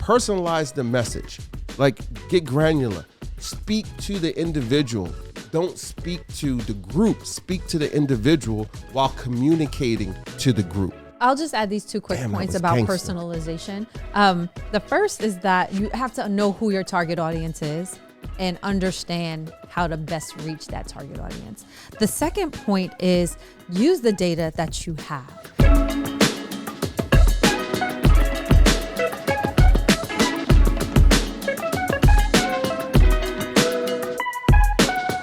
personalize the message. Like, get granular. Speak to the individual. Don't speak to the group. Speak to the individual while communicating to the group. I'll just add these two quick points about personalization. The first is that you have to know who your target audience is and understand how to best reach that target audience. The second point is use the data that you have.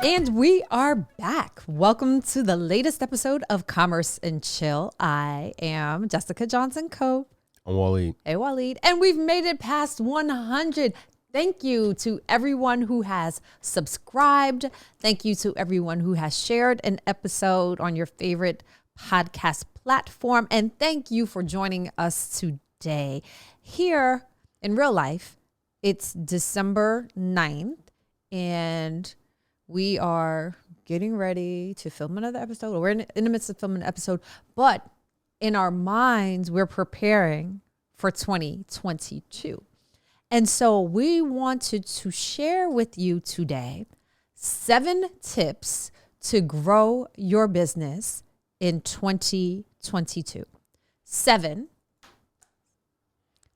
And we are back. Welcome to the latest episode of Commerce and Chill. I am Jessica Johnson Cope. I'm Waleed. Hey, Waleed. And we've made it past 100. Thank you to everyone who has subscribed. Thank you to everyone who has shared an episode on your favorite podcast platform. And thank you for joining us today. Here in real life, it's December 9th, and we are getting ready to film another episode. We're in the midst of filming an episode, but in our minds, we're preparing for 2022. And so we wanted to share with you today 7 tips to grow your business in 2022. 7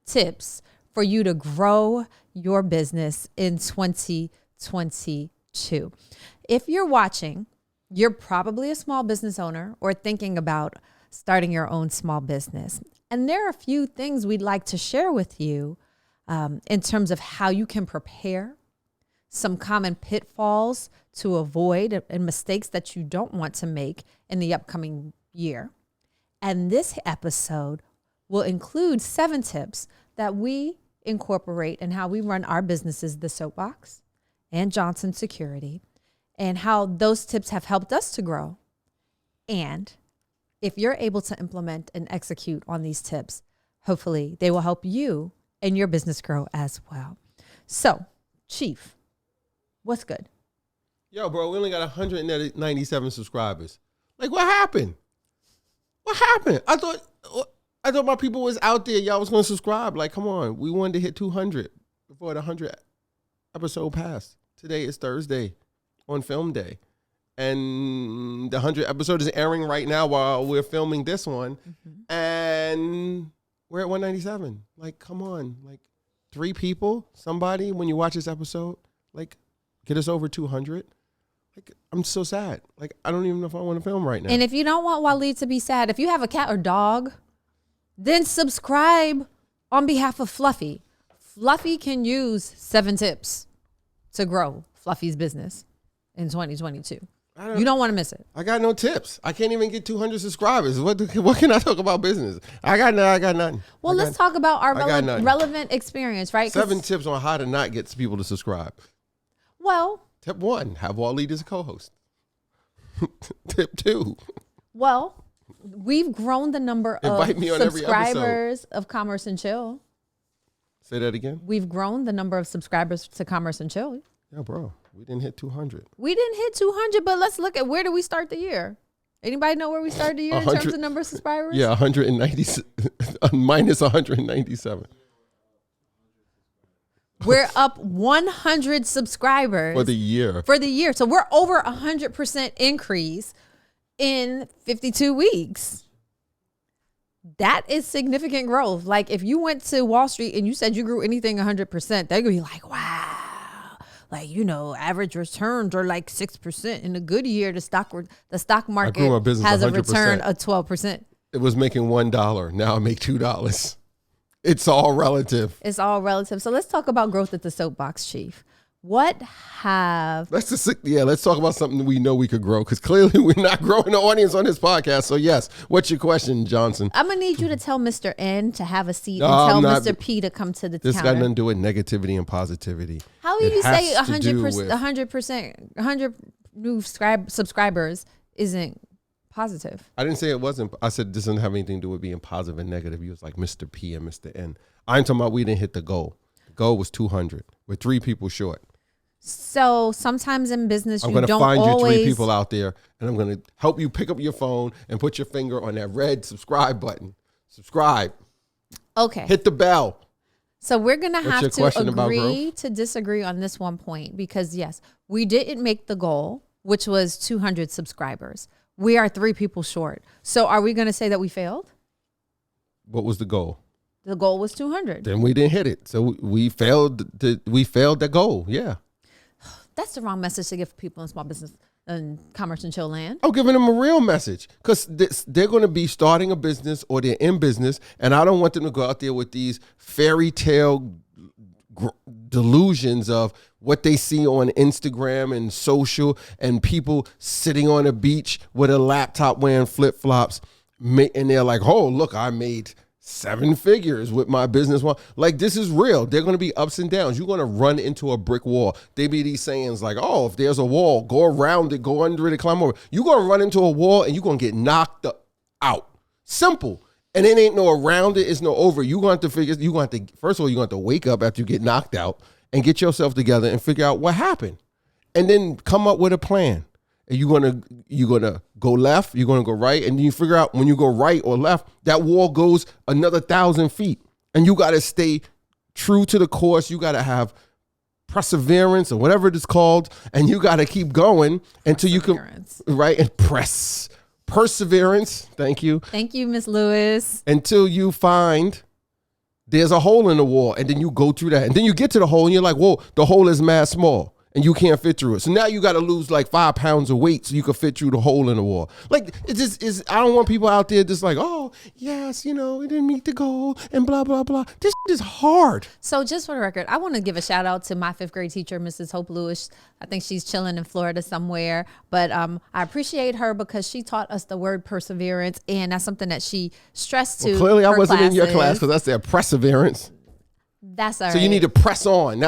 tips for you to grow your business in 2022. If you're watching, you're probably a small business owner or thinking about starting your own small business. And there are a few things we'd like to share with you in terms of how you can prepare, some common pitfalls to avoid and mistakes that you don't want to make in the upcoming year. And this episode will include 7 tips that we incorporate in how we run our businesses, The Soapbox and Johnson Security, and how those tips have helped us to grow. And if you're able to implement and execute on these tips, hopefully they will help you and your business grow as well. So, Chief, what's good? Yo, bro, we only got 197 subscribers. Like, what happened? What happened? I thought my people was out there. Y'all was going to subscribe. Like, come on. We wanted to hit 200 before the 100 episode passed. Today is Thursday on film day. And the 100 episode is airing right now while we're filming this one. Mm-hmm. And we're at 197. Like, come on. Like, 3 people, somebody, when you watch this episode, like, get us over 200. Like, I'm so sad. Like, I don't even know if I want to film right now. And if you don't want Waleed to be sad, if you have a cat or dog, then subscribe on behalf of Fluffy. Fluffy can use 7 tips to grow Fluffy's business in 2022. You don't want to miss it. I got no tips. I can't even get 200 subscribers. What can I talk about business? I got nothing. Well, let's talk about our relevant experience, right? 7 tips on how to not get people to subscribe. Well, tip 1, have Waleed as a co-host. Tip 2. Well, we've grown the number of subscribers of Commerce and Chill. Say that again. We've grown the number of subscribers to Commerce and Chill. Yeah, bro. We didn't hit 200. We didn't hit 200, but let's look at where did we start the year? Anybody know where we started the year in terms of number of subscribers? Yeah, 190 minus 197. We're up 100 subscribers for the year. So we're over 100% increase in 52 weeks. That is significant growth. Like, if you went to Wall Street and you said you grew anything 100%, they're going to be like, wow. Like, average returns are like 6%. In a good year, the stock market has 100%. A return of 12%. It was making $1. Now I make $2. It's all relative. So let's talk about growth at the Soapbox, Chief. Let's talk about something we know we could grow, because clearly we're not growing the audience on this podcast. So yes, what's your question, Johnson? I'm gonna need you to tell Mr. N to have a seat and tell Mr. P to come to the counter. This got nothing to do with negativity and positivity. How do you say 100% new subscribers isn't positive? I didn't say it wasn't. I said this doesn't have anything to do with being positive and negative. You was like Mr. P and Mr. N. I'm talking about we didn't hit the goal. The goal was 200. We're 3 people short. So sometimes in business, I'm going to find you 3 people out there, and I'm going to help you pick up your phone and put your finger on that red subscribe button. Subscribe. Okay. Hit the bell. So we're going to What's your have to question about agree to disagree on this one point because, yes, we didn't make the goal, which was 200 subscribers. We are 3 people short. So are we going to say that we failed? What was the goal? The goal was 200. Then we didn't hit it. So we failed the goal. Yeah. That's the wrong message to give people in small business and commerce and chill land. I'm giving them a real message because they're going to be starting a business or they're in business. And I don't want them to go out there with these fairy tale delusions of what they see on Instagram and social and people sitting on a beach with a laptop wearing flip-flops. And they're like, oh, look, I made 7 figures with my business. Like, this is real. They're going to be ups and downs. You're going to run into a brick wall. They be these sayings like, oh, if there's a wall, go around it, go under it, and climb over. You're going to run into a wall and you're going to get knocked out. Simple. And it ain't no around it. It's no over. You're going to have to figure, first of all, you're going to have to wake up after you get knocked out and get yourself together and figure out what happened. And then come up with a plan. And you're gonna go left, you're gonna go right, and then you figure out when you go right or left, that wall goes another 1,000 feet. And you gotta stay true to the course. You gotta have perseverance or whatever it is called, and you gotta keep going until you can and perseverance. Thank you. Thank you, Miss Lewis. Until you find there's a hole in the wall, and then you go through that, and then you get to the hole, and you're like, whoa, the hole is mad small. And you can't fit through it. So now you got to lose like 5 pounds of weight so you can fit through the hole in the wall. Like, I don't want people out there just like, oh, yes, it didn't meet the goal and blah, blah, blah. This is hard. So just for the record, I want to give a shout out to my 5th grade teacher, Mrs. Hope Lewis. I think she's chilling in Florida somewhere. But I appreciate her because she taught us the word perseverance. And that's something that she stressed to clearly I wasn't classes. in your class because I said perseverance. That's all right. So you need to press on.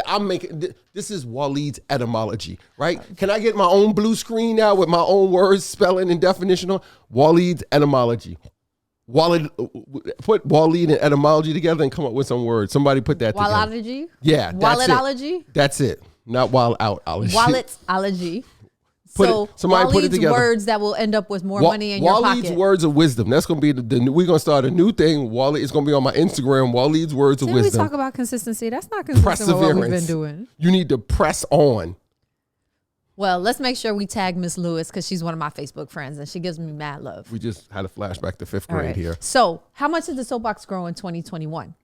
I'm making, this is Waleed's etymology, right? Can I get my own blue screen now with my own words, spelling, and definition on? Waleed's etymology. Waleed, put Waleed and etymology together and come up with some words. Somebody put that together. Walletology? Yeah. Walletology? That's it. Not wild outology. Walletology. Somebody put it together. Words that will end up with more money in your pocket. Waleed's words of wisdom. That's going to be we're going to start a new thing. It's going to be on my Instagram. Waleed's words of wisdom. Didn't we talk about consistency? That's not consistent with what we've been doing. You need to press on. Well, let's make sure we tag Miss Lewis because she's one of my Facebook friends and she gives me mad love. We just had a flashback to 5th grade here. So how much did the soapbox grow in 2021?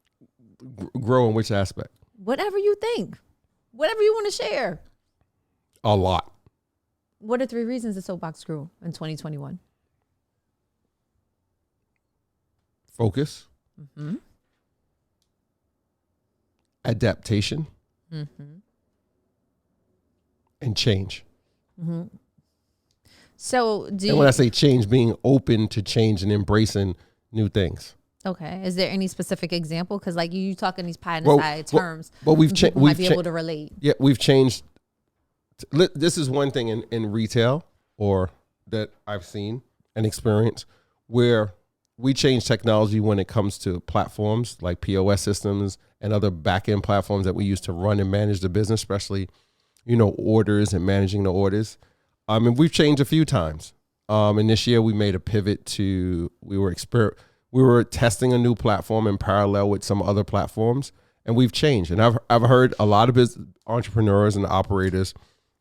Grow in which aspect? Whatever you think. Whatever you want to share. A lot. What are 3 reasons the soapbox grew in 2021? Focus. Mm-hmm. Adaptation. Mm-hmm. And change. Mm-hmm. So when I say change, being open to change and embracing new things. Okay. Is there any specific example? Because like you talk in these pie in the side terms. Well, we've changed. Might be able to relate. Yeah, we've changed. This is one thing in retail or that I've seen and experienced where we change technology when it comes to platforms like POS systems and other back-end platforms that we use to run and manage the business, especially, orders and managing the orders. And we've changed a few times. And this year we made a pivot to, we were testing a new platform in parallel with some other platforms, and we've changed. And I've heard a lot of business entrepreneurs and operators,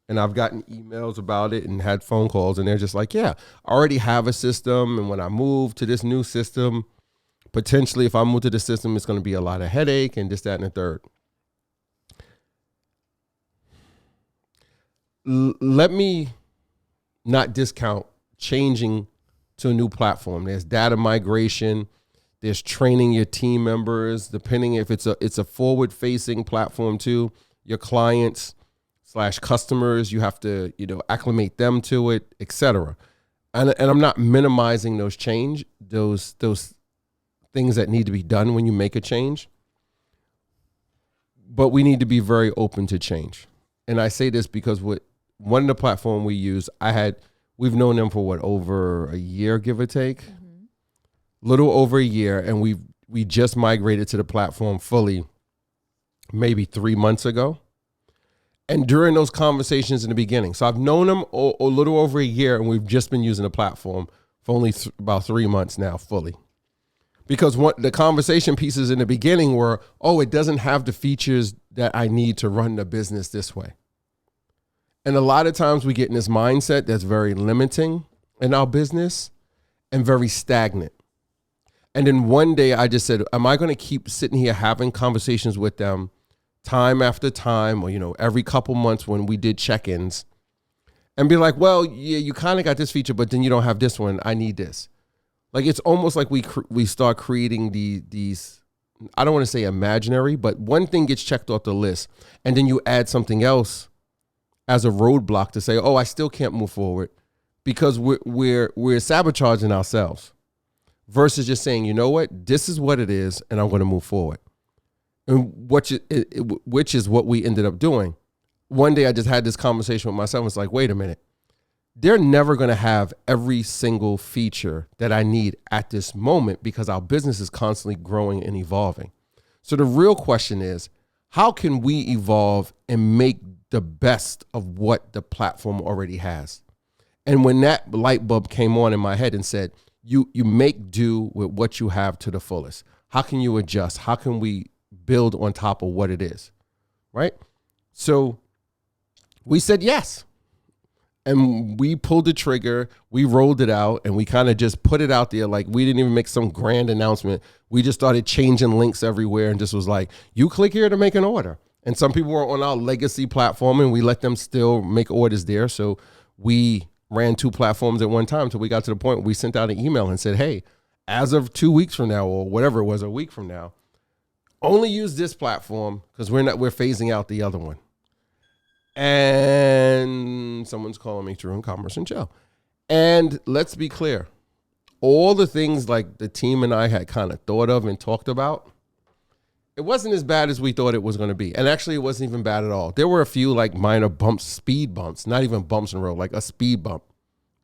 and I've gotten emails about it and had phone calls, and they're just like, yeah, I already have a system. And when I move to this new system, potentially if I move to the system, it's going to be a lot of headache and this, that, and the third. Let me not discount changing to a new platform. There's data migration. There's training your team members, depending if it's a forward-facing platform too. Your clients / customers, you have to, acclimate them to it, etc. And I'm not minimizing those things that need to be done when you make a change. But we need to be very open to change. And I say this because with one of the platform we use, we've known them for over a year, give or take. Mm-hmm. Little over a year, and we just migrated to the platform fully maybe 3 months ago. And during those conversations in the beginning, so I've known them a little over a year, and we've just been using the platform for only about 3 months now fully. Because what the conversation pieces in the beginning were, oh, it doesn't have the features that I need to run the business this way. And a lot of times we get in this mindset that's very limiting in our business and very stagnant. And then one day I just said, am I going to keep sitting here having conversations with them time after time, or, every couple months when we did check-ins, and be like, well, yeah, you kind of got this feature, but then you don't have this one. I need this. Like, it's almost like we start creating these, I don't want to say imaginary, but one thing gets checked off the list, and then you add something else as a roadblock to say, oh, I still can't move forward, because we're sabotaging ourselves versus just saying, you know what, this is what it is, and I'm going to move forward. And which is what we ended up doing. One day I just had this conversation with myself. It's like, wait a minute. They're never going to have every single feature that I need at this moment because our business is constantly growing and evolving. So the real question is, how can we evolve and make the best of what the platform already has? And when that light bulb came on in my head and said, you make do with what you have to the fullest. How can you adjust? How can we build on top of what it is? Right? So we said yes. And we pulled the trigger, we rolled it out, and we kind of just put it out there. Like, we didn't even make some grand announcement. We just started changing links everywhere and just was like, you click here to make an order. And some people were on our legacy platform, and we let them still make orders there. So we ran 2 platforms at one time till we got to the point where we sent out an email and said, hey, as of 2 weeks from now, or whatever it was, a week from now, only use this platform because we're phasing out the other one. And someone's calling me through in Commerce and Joe. And let's be clear, all the things like the team and I had kind of thought of and talked about, it wasn't as bad as we thought it was going to be. And actually, it wasn't even bad at all. There were a few like minor bumps, speed bumps, not even bumps in the road, like a speed bump.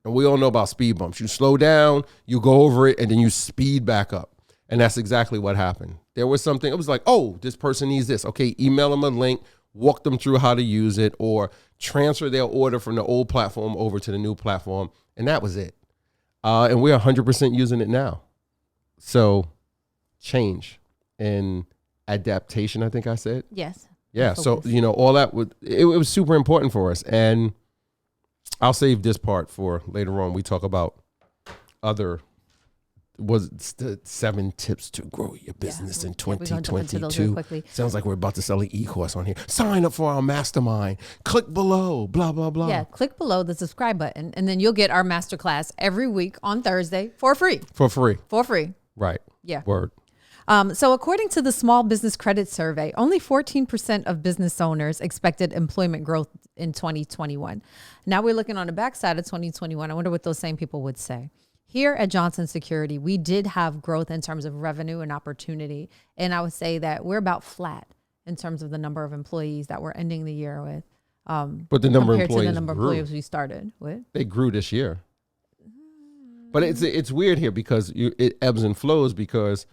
And we all know about speed bumps. You slow down, you go over it, and then you speed back up. And that's exactly what happened. There was something, it was like, oh, this person needs this. Okay, email them a link, walk them through how to use it, or transfer their order from the old platform over to the new platform. And that was it. And we're 100% using it now. So change and adaptation, I think I said. Yes. Yeah. So, all that it was super important for us. And I'll save this part for later on. We talk about the 7 tips to grow your business in 2022. Sounds like we're about to sell an e-course on here. Sign up for our mastermind. Click below, blah, blah, blah. Yeah, click below the subscribe button, and then you'll get our masterclass every week on Thursday for free. For free. For free. Right. Yeah. Word. So according to the Small Business Credit Survey, only 14% of business owners expected employment growth in 2021. Now we're looking on the backside of 2021. I wonder what those same people would say. Here at Johnson Security, we did have growth in terms of revenue and opportunity. And I would say that we're about flat in terms of the number of employees that we're ending the year with. But the number of employees compared to the number of grew. employees we started with. They grew this year. But it's weird here because it ebbs and flows because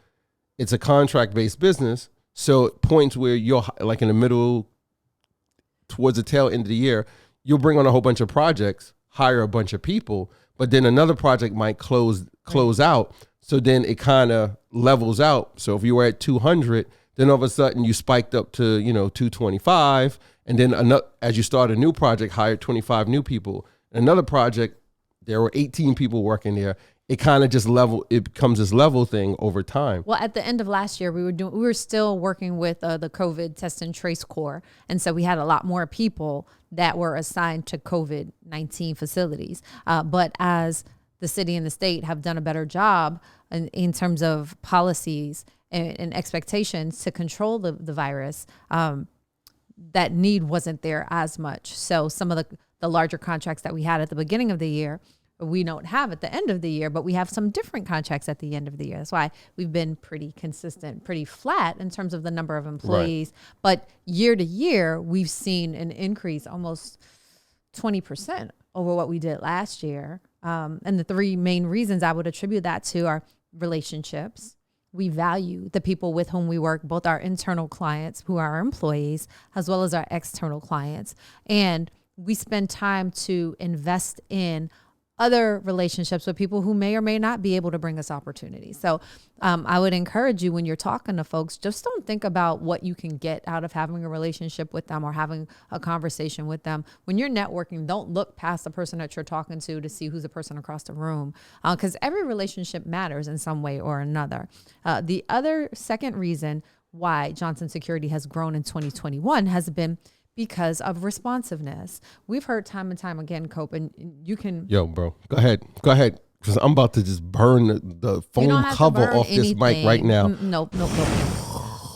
it's a contract-based business. So points where you're like in the middle, towards the tail end of the year, you'll bring on a whole bunch of projects, hire a bunch of people, but then another project might close out. So then it kind of levels out. So if you were at 200, then all of a sudden you spiked up to, 225. And then as you start a new project, hire 25 new people. Another project, there were 18 people working there. It kind of just it becomes this level thing over time. Well, at the end of last year, we were still working with the COVID test and trace core. And so we had a lot more people that were assigned to COVID-19 facilities. But as the city and the state have done a better job in terms of policies and expectations to control the virus, that need wasn't there as much. So some of the larger contracts that we had at the beginning of the year, we don't have at the end of the year, but we have some different contracts at the end of the year. That's why we've been pretty consistent, pretty flat in terms of the number of employees. Right. But year to year, we've seen an increase almost 20% over what we did last year. And the 3 main reasons I would attribute that to are relationships. We value the people with whom we work, both our internal clients who are our employees, as well as our external clients. And we spend time to invest in other relationships with people who may or may not be able to bring us opportunities. So I would encourage you when you're talking to folks, just don't think about what you can get out of having a relationship with them or having a conversation with them. When you're networking, don't look past the person that you're talking to see who's the person across the room, because every relationship matters in some way or another. The other second reason why Johnson Security has grown in 2021 has been because of responsiveness. We've heard time and time again, Cope, and you can... Yo, bro, go ahead. Because I'm about to just burn the foam cover off this mic right now. Nope.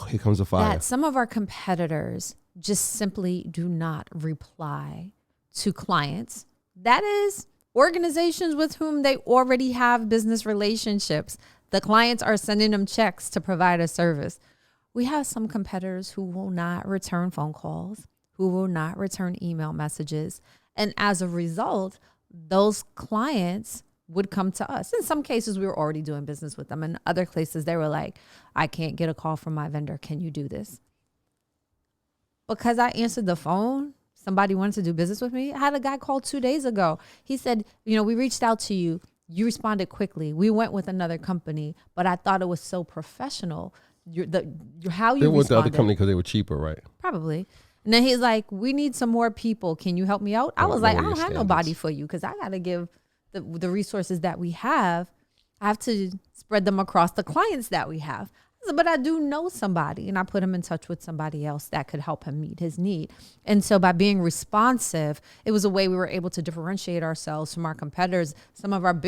Here comes the fire. That some of our competitors just simply do not reply to clients. That is organizations with whom they already have business relationships. The clients are sending them checks to provide a service. We have some competitors who will not return phone calls, who will not return email messages. And as a result, those clients would come to us. In some cases, we were already doing business with them. In other cases, they were like, I can't get a call from my vendor. Can you do this? Because I answered the phone, somebody wanted to do business with me. I had a guy call 2 days ago. He said, we reached out to you. You responded quickly. We went with another company, but I thought it was so professional. How you responded. They went to the other company because they were cheaper, right? Probably. And then he's like, we need some more people. Can you help me out? I was like, I don't have nobody for you because I got to give the resources that we have. I have to spread them across the clients that we have. But I do know somebody, and I put him in touch with somebody else that could help him meet his need. And so by being responsive, it was a way we were able to differentiate ourselves from our competitors, some of our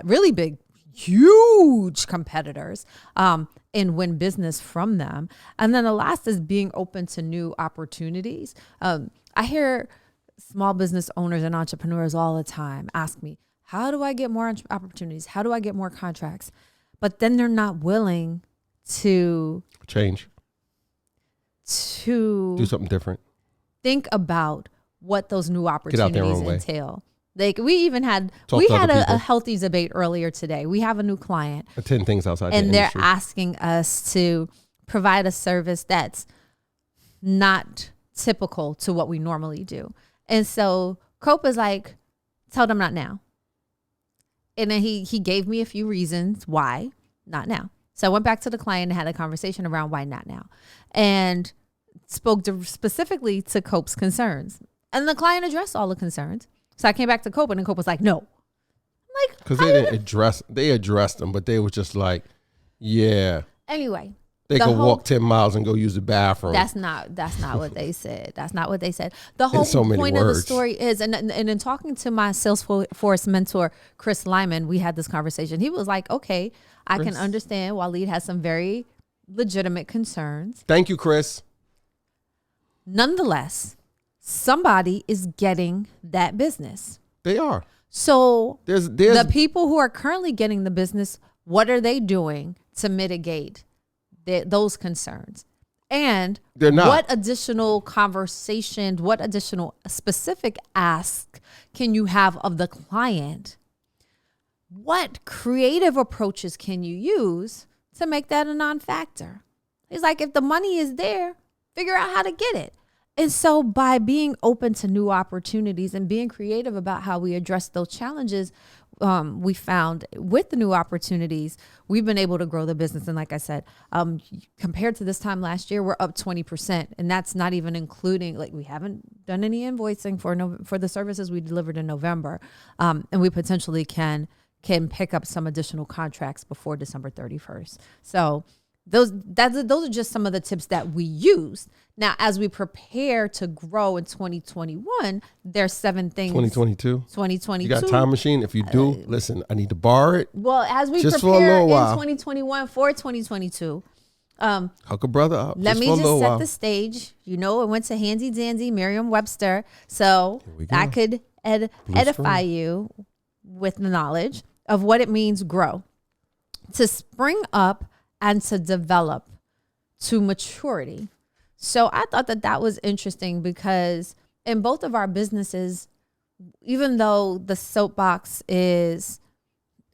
really big, huge competitors, and win business from them. And then the last is being open to new opportunities. I hear small business owners and entrepreneurs all the time ask me, how do I get more opportunities? How do I get more contracts? But then they're not willing to change, to do something different, think about what those new opportunities entail. Like we had a healthy debate earlier today. We have a new client, 10 things outside, and they're asking us to provide a service that's not typical to what we normally do. And so Cope is like, tell them not now. And then he gave me a few reasons why not now. So I went back to the client and had a conversation around why not now, and spoke specifically to Cope's concerns. And the client addressed all the concerns. So I came back to Cope, and then Cope was like, no. I'm like, because they addressed them, but they were just like, yeah. Anyway. They could walk 10 miles and go use the bathroom. That's not what they said. That's not what they said. The whole point of the story is, and in talking to my Salesforce mentor, Chris Lyman, we had this conversation. He was like, okay, I can understand Waleed has some very legitimate concerns. Thank you, Chris. Nonetheless, somebody is getting that business. They are. So there's the people who are currently getting the business, what are they doing to mitigate those concerns? And they're not. What additional conversations, what additional specific ask can you have of the client? What creative approaches can you use to make that a non-factor? He's like, if the money is there, figure out how to get it. And so by being open to new opportunities and being creative about how we address those challenges, we found with the new opportunities, we've been able to grow the business. And like I said, compared to this time last year, we're up 20%. And that's not even including, like, we haven't done any invoicing for the services we delivered in November. And we potentially can pick up some additional contracts before December 31st. So those are just some of the tips that we use. Now, as we prepare to grow in 2021, there's 7 things. 2022. You got a time machine? If you do, listen, I need to borrow it. Well, as we prepare in 2021 for 2022, hook a brother up. Let me just set the stage. It went to handy dandy Merriam-Webster, so I could edify you with the knowledge of what it means grow, to spring up and to develop, to maturity. So I thought that was interesting because in both of our businesses, even though the soapbox is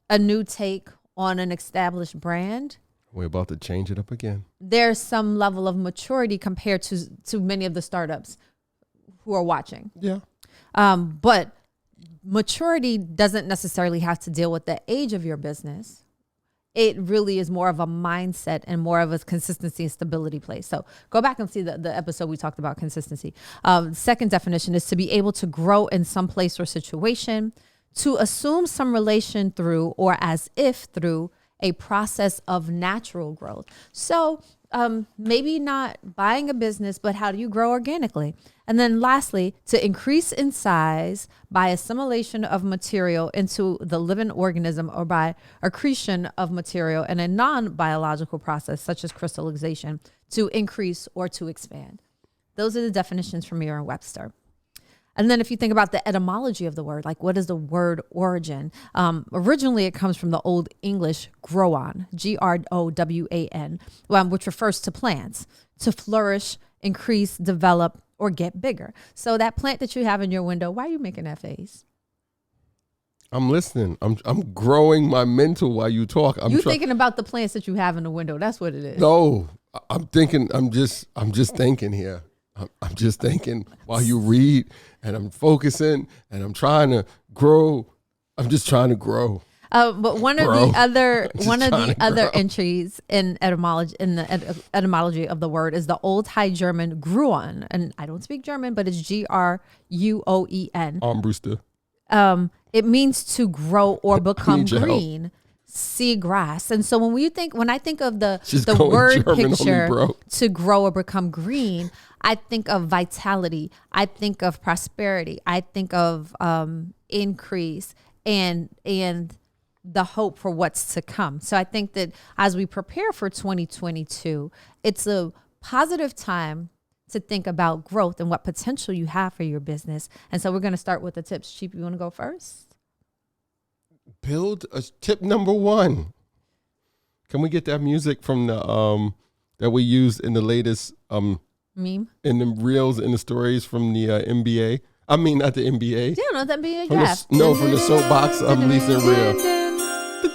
a new take on an established brand, we're about to change it up again. There's some level of maturity compared to many of the startups who are watching. Yeah. But maturity doesn't necessarily have to deal with the age of your business. It really is more of a mindset and more of a consistency and stability place. So go back and see the episode we talked about consistency. Second definition is to be able to grow in some place or situation, to assume some relation through or as if through a process of natural growth. So maybe not buying a business, but how do you grow organically? And then lastly, to increase in size by assimilation of material into the living organism or by accretion of material in a non-biological process, such as crystallization, to increase or to expand. Those are the definitions from Merriam-Webster. And then if you think about the etymology of the word, like what is the word origin? Originally, it comes from the Old English growan, Growan, which refers to plants, to flourish, increase, develop, or get bigger. So that plant that you have in your window, why are you making that face? I'm listening. I'm growing my mental while you talk. You thinking about the plants that you have in the window. That's what it is. No, I'm thinking, I'm just thinking here. I'm just thinking while you read, and I'm focusing, and I'm trying to grow. I'm just trying to grow. But one of the other entries in etymology of the word is the Old High German Gruon, and I don't speak German, but it's Gruoen. Armbruster. It means to grow or become green. See grass. And so when I think of the word German picture to grow or become green, I think of vitality. I think of prosperity. I think of increase and the hope for what's to come. So I think that as we prepare for 2022, it's a positive time to think about growth and what potential you have for your business. And so we're going to start with the tips. Cheap, you want to go first? Build a tip number 1. Can we get that music from the that we used in the latest meme in the reels and the stories from the NBA? I mean, not the NBA. Yeah, not the NBA draft. From the soapbox. I'm leasing reel.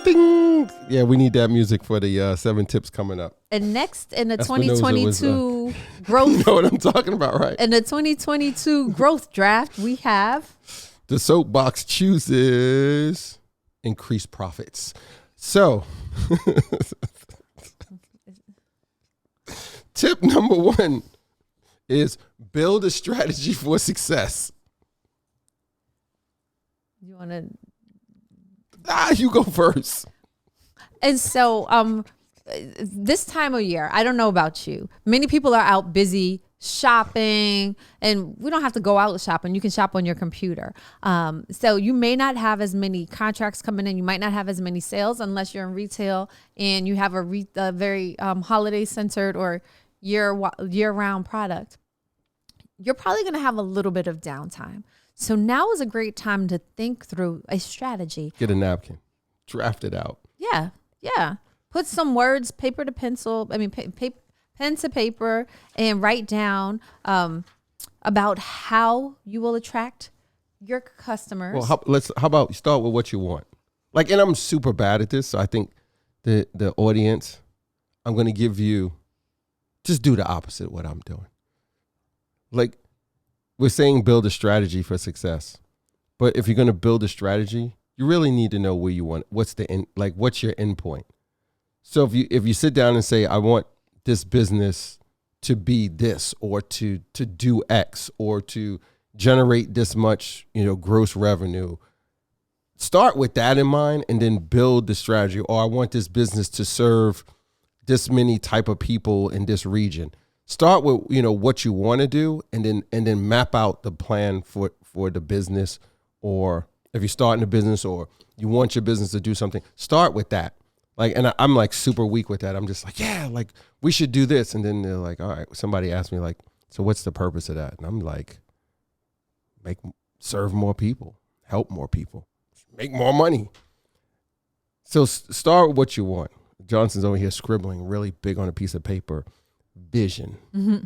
Ding. Yeah, we need that music for the 7 tips coming up. And next in the 2022 growth. You know what I'm talking about, right? In the 2022 growth draft, we have the soapbox chooses increased profits. So, tip number 1 is build a strategy for success. You want to? You go first. And so, this time of year, I don't know about you. Many people are out busy shopping, and we don't have to go out shopping. You can shop on your computer. So you may not have as many contracts coming in. You might not have as many sales unless you're in retail and you have a very holiday centered or year-round product. You're probably going to have a little bit of downtime. So now is a great time to think through a strategy. Get a napkin, draft it out. Yeah. Put some words, paper to pencil. Pen to paper, and write down about how you will attract your customers. Well, how about you start with what you want? Like, and I'm super bad at this, so I think the audience, I'm going to give you, just do the opposite of what I'm doing. Like, we're saying build a strategy for success, but if you're going to build a strategy, you really need to know where you want. What's your end point? So if you sit down and say, I want this business to be this, or to do X, or to generate this much, gross revenue, start with that in mind and then build the strategy. Or I want this business to serve this many type of people in this region. Start with, what you want to do, and then map out the plan for the business. Or if you're starting a business or you want your business to do something, start with that. Like, and I'm like super weak with that. I'm just like, yeah, like we should do this. And then they're like, all right, somebody asked me like, so what's the purpose of that? And I'm like, serve more people, help more people, make more money. So start with what you want. Johnson's over here scribbling really big on a piece of paper, vision. Mm-hmm.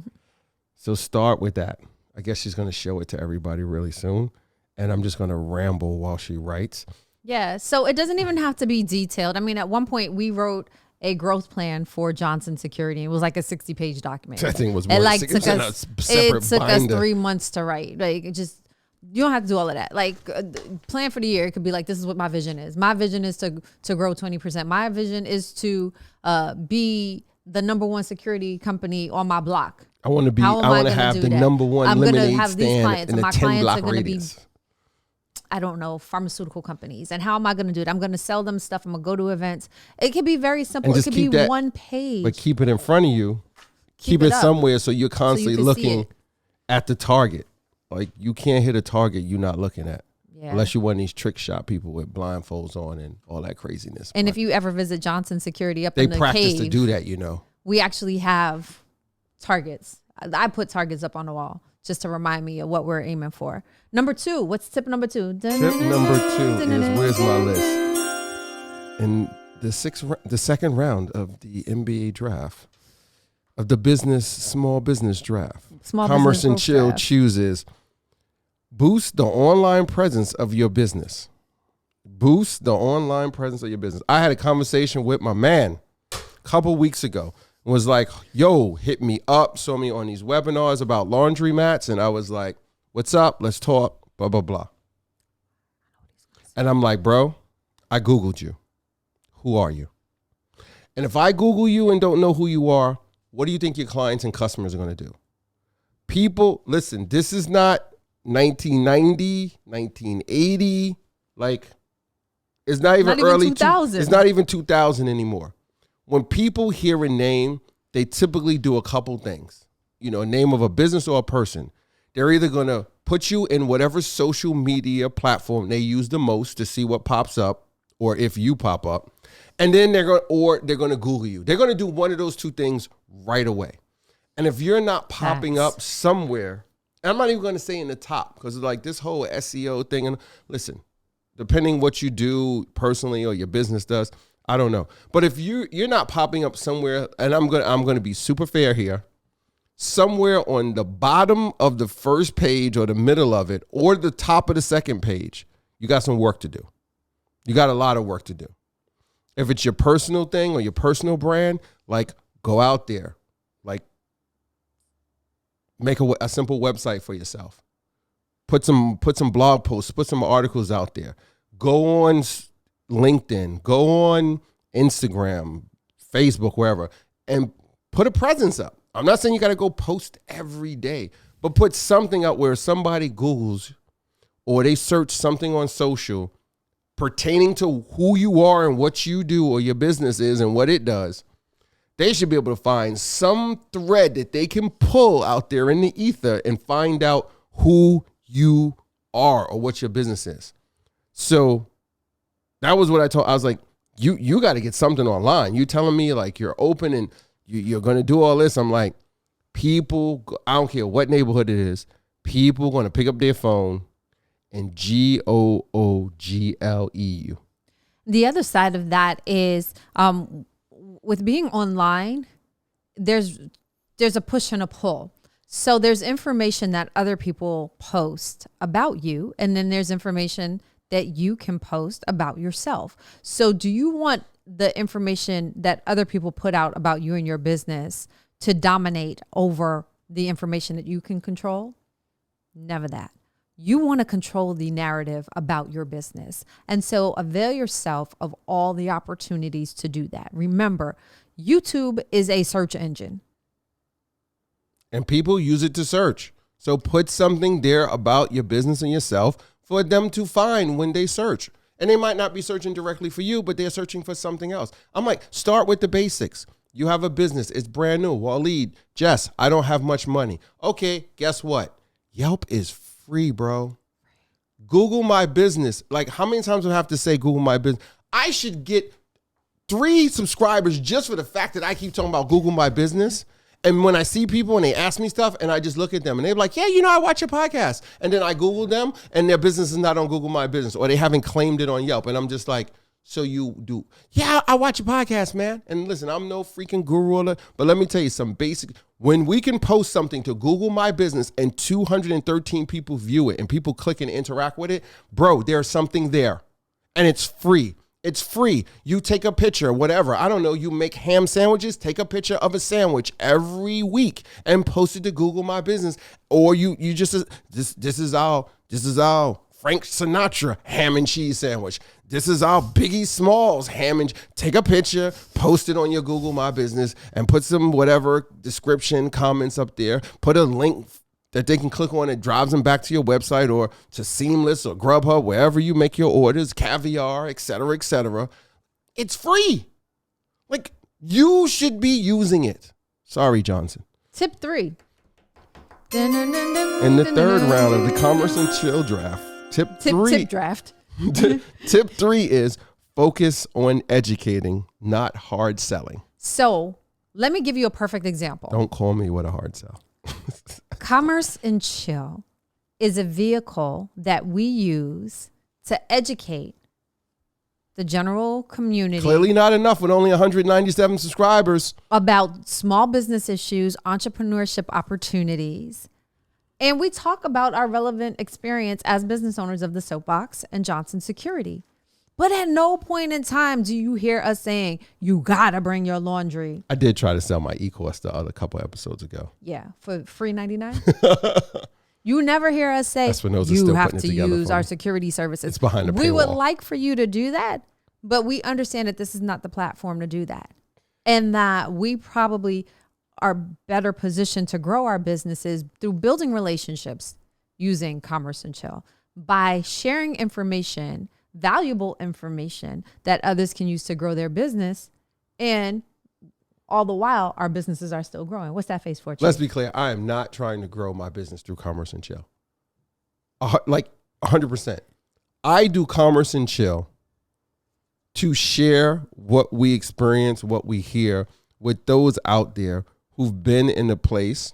So start with that. I guess she's going to show it to everybody really soon. And I'm just going to ramble while she writes. Yeah, so it doesn't even have to be detailed. I mean, at one point we wrote a growth plan for Johnson Security. It was like a 60-page document. That thing was more it took us 3 months to write. Like, it just You don't have to do all of that. Like plan for the year. It could be like, this is what my vision is. My vision is to grow 20%. My vision is to be the number one security company on my block. I want to have the number one lemonade have these stand clients, in and a my 10 clients block are going to be, radius. I don't know, pharmaceutical companies. And how am I going to do it? I'm going to sell them stuff. I'm going to go to events. It could be very simple. It could be one page. But keep it in front of you. Keep it somewhere so you're constantly looking at the target. Like you can't hit a target you're not looking at. Yeah. Unless you're one of these trick shot people with blindfolds on and all that craziness. And if you ever visit Johnson Security up in the cave. They practice to do that, you know. We actually have targets. I put targets up on the wall just to remind me of what we're aiming for. Number 2, what's tip number 2? Tip number 2 is, where's my list? In the second round of the NBA draft, of the small business draft, Commerce and Chill chooses boost the online presence of your business. Boost the online presence of your business. I had a conversation with my man a couple weeks ago. Was like, yo, hit me up, saw me on these webinars about laundry mats. And I was like, what's up? Let's talk, blah, blah, blah. And I'm like, bro, I Googled you. Who are you? And if I Google you and don't know who you are, what do you think your clients and customers are going to do? People, listen, this is not 1990, 1980. Like, it's not even early 2000. It's not even 2000 anymore. When people hear a name, they typically do a couple things. You know, a name of a business or a person. They're either going to put you in whatever social media platform they use the most to see what pops up, or if you pop up. And then they're going to Google you. They're going to do one of those two things right away. And if you're not popping up somewhere, and I'm not even going to say in the top, because like this whole SEO thing, and listen, depending what you do personally or your business does, I don't know. But if you're not popping up somewhere, and I'm going to be super fair here, somewhere on the bottom of the first page or the middle of it or the top of the second page, you got some work to do. You got a lot of work to do. If it's your personal thing or your personal brand, like go out there, like make a simple website for yourself. Put some blog posts, put some articles out there. Go on LinkedIn, go on Instagram, Facebook, wherever, and put a presence up. I'm not saying you got to go post every day, but put something out where somebody Googles or they search something on social pertaining to who you are and what you do or your business is and what it does. They should be able to find some thread that they can pull out there in the ether and find out who you are or what your business is. So that was what I was like, you got to get something online. You telling me like you're open and you're going to do all this. I'm like, people, I don't care what neighborhood it is, people going to pick up their phone and Google you. The other side of that is with being online, there's a push and a pull. So there's information that other people post about you, and then there's information that you can post about yourself. So do you want the information that other people put out about you and your business to dominate over the information that you can control? Never that. You want to control the narrative about your business. And so avail yourself of all the opportunities to do that. Remember, YouTube is a search engine. And people use it to search. So put something there about your business and yourself for them to find when they search. And they might not be searching directly for you, but they're searching for something else. I'm like, start with the basics. You have a business. It's brand new. Waleed, Jess, I don't have much money. Okay, guess what? Yelp is free, bro. Google my business. Like, how many times do I have to say Google my business? I should get 3 subscribers just for the fact that I keep talking about Google my business. And when I see people and they ask me stuff and I just look at them and they're like, yeah, I watch your podcast. And then I Google them and their business is not on Google My Business, or they haven't claimed it on Yelp. And I'm just like, so you do? Yeah, I watch your podcast, man. And listen, I'm no freaking guru, but let me tell you some basic. When we can post something to Google My Business and 213 people view it and people click and interact with it, bro, there's something there and it's free. It's free. You take a picture, whatever. I don't know. You make ham sandwiches. Take a picture of a sandwich every week and post it to Google My Business. Or you just this is This is our Frank Sinatra ham and cheese sandwich. This is our Biggie Smalls ham and take a picture, post it on your Google My Business, and put some whatever description comments up there. Put a link that they can click on. It drives them back to your website or to Seamless or Grubhub, wherever you make your orders, Caviar, et cetera, et cetera. It's free. Like, you should be using it. Sorry, Johnson. Tip 3. In the third round of the Commerce and Chill draft, tip 3. Tip draft. Tip 3 is focus on educating, not hard selling. So let me give you a perfect example. Don't call me with a hard sell. Commerce and Chill is a vehicle that we use to educate the general community. Clearly not enough with only 197 subscribers. About small business issues, entrepreneurship opportunities. And we talk about our relevant experience as business owners of the Soapbox and Johnson Security. But at no point in time do you hear us saying, you gotta bring your laundry. I did try to sell my e-course the other couple episodes ago. Yeah, for free 99. You never hear us say, you have to use our security services. It's behind the paywall. We would like for you to do that, but we understand that this is not the platform to do that. And that we probably are better positioned to grow our businesses through building relationships using Commerce and Chill by sharing information, valuable information that others can use to grow their business. And all the while, our businesses are still growing. What's that face for, Chief? Let's be clear. I am not trying to grow my business through Commerce and Chill. Like 100%. I do Commerce and Chill to share what we experience, what we hear with those out there who've been in a place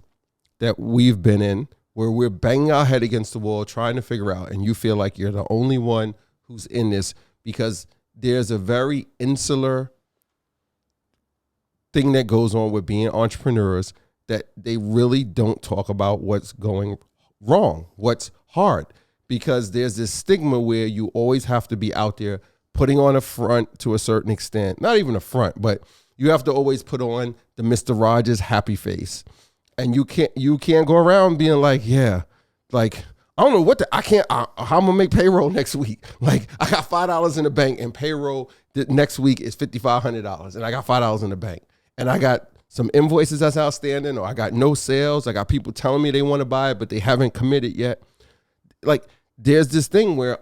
that we've been in, where we're banging our head against the wall trying to figure out, and you feel like you're the only one who's in this, because there's a very insular thing that goes on with being entrepreneurs, that they really don't talk about what's going wrong, what's hard, because there's this stigma where you always have to be out there putting on a front to a certain extent. Not even a front, but you have to always put on the Mr. Rogers happy face. And you can't go around being like, yeah, like, I don't know how I'm gonna make payroll next week. Like, I got $5 in the bank, and payroll next week is $5,500, and I got $5 in the bank. And I got some invoices that's outstanding, or I got no sales. I got people telling me they want to buy it, but they haven't committed yet. Like, there's this thing where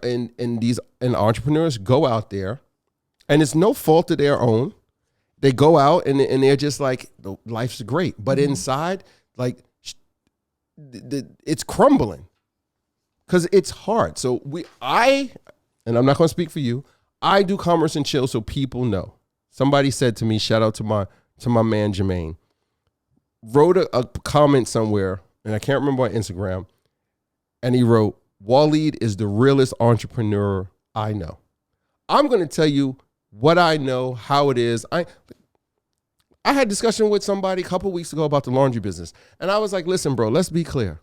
entrepreneurs go out there, and it's no fault of their own. They go out and they're just like, life's great. But inside, like, it's crumbling because it's hard. So and I'm not going to speak for you, I do Commerce and Chill so people know. Somebody said to me, shout out to my man Jermaine, wrote a comment somewhere, and I can't remember on Instagram, and he wrote, Waleed is the realest entrepreneur I know. I'm going to tell you what I know, how it is. I had a discussion with somebody a couple weeks ago about the laundry business, and I was like, listen, bro, let's be clear.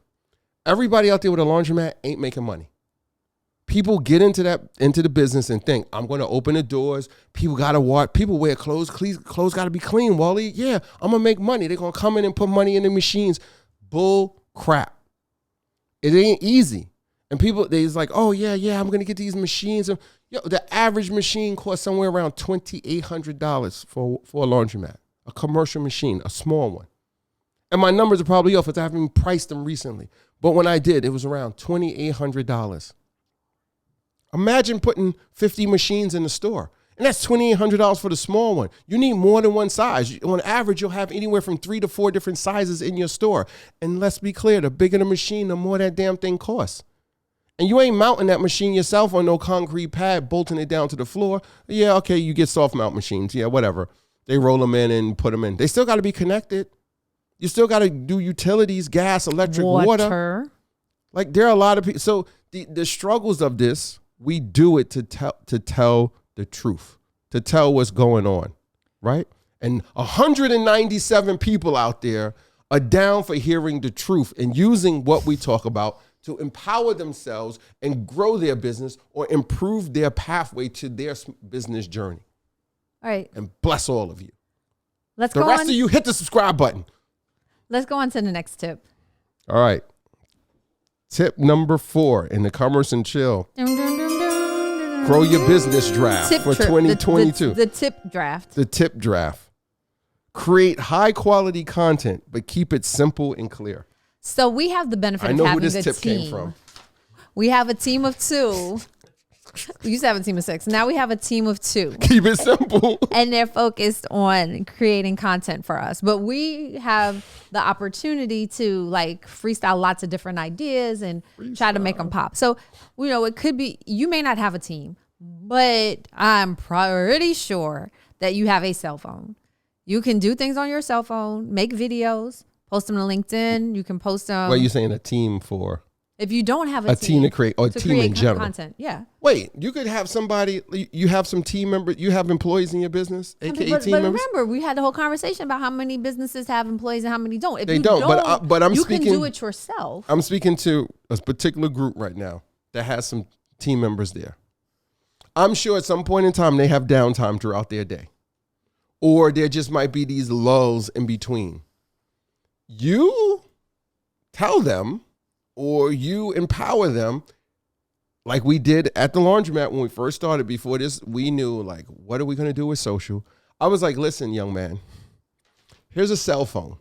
Everybody out there with a laundromat ain't making money. People get into the business and think, I'm going to open the doors. People got to watch. People wear clothes. Clothes got to be clean, Waleed. Yeah, I'm going to make money. They're going to come in and put money in the machines. Bull crap. It ain't easy. And people, they's like, oh, yeah, I'm going to get these machines. Yo, the average machine costs somewhere around $2,800 for a laundromat, a commercial machine, a small one. And my numbers are probably off because I haven't priced them recently. But when I did, it was around $2,800. Imagine putting 50 machines in the store. And that's $2,800 for the small one. You need more than one size. On average, you'll have anywhere from 3 to 4 different sizes in your store. And let's be clear, the bigger the machine, the more that damn thing costs. And you ain't mounting that machine yourself on no concrete pad, bolting it down to the floor. Yeah, okay, you get soft mount machines. Yeah, whatever. They roll them in and put them in. They still got to be connected. You still got to do utilities, gas, electric, water. Like, there are a lot of people. So the struggles of this, we do it to tell the truth, to tell what's going on, right? And 197 people out there are down for hearing the truth and using what we talk about to empower themselves and grow their business or improve their pathway to their business journey. All right. And bless all of you. The rest of you, hit the subscribe button. Let's go on to the next tip. All right. Tip number 4 in the Commerce and Chill. Grow your business draft for 2022. The tip draft. The tip draft. Create high quality content, but keep it simple and clear. So we have the benefit of having a team. We have a team of 2. We used to have a team of 6. Now we have a team of 2. Keep it simple. And they're focused on creating content for us. But we have the opportunity to like freestyle lots of different ideas and try to make them pop. So, you know, it could be, you may not have a team, but I'm pretty sure that you have a cell phone. You can do things on your cell phone, make videos, post them to LinkedIn. You can post them. What are you saying, a team for? If you don't have a team to create, or a team in general. Content, yeah. Wait, you could have somebody, you have some team members, you have employees in your business, aka team members? But remember, we had the whole conversation about how many businesses have employees and how many don't. If they don't, but I'm speaking. You can do it yourself. I'm speaking to a particular group right now that has some team members there. I'm sure at some point in time they have downtime throughout their day. Or there just might be these lulls in between. You tell them, or you empower them, like we did at the laundromat when we first started. Before this, we knew, like, what are we going to do with social? I was like, listen, young man, here's a cell phone.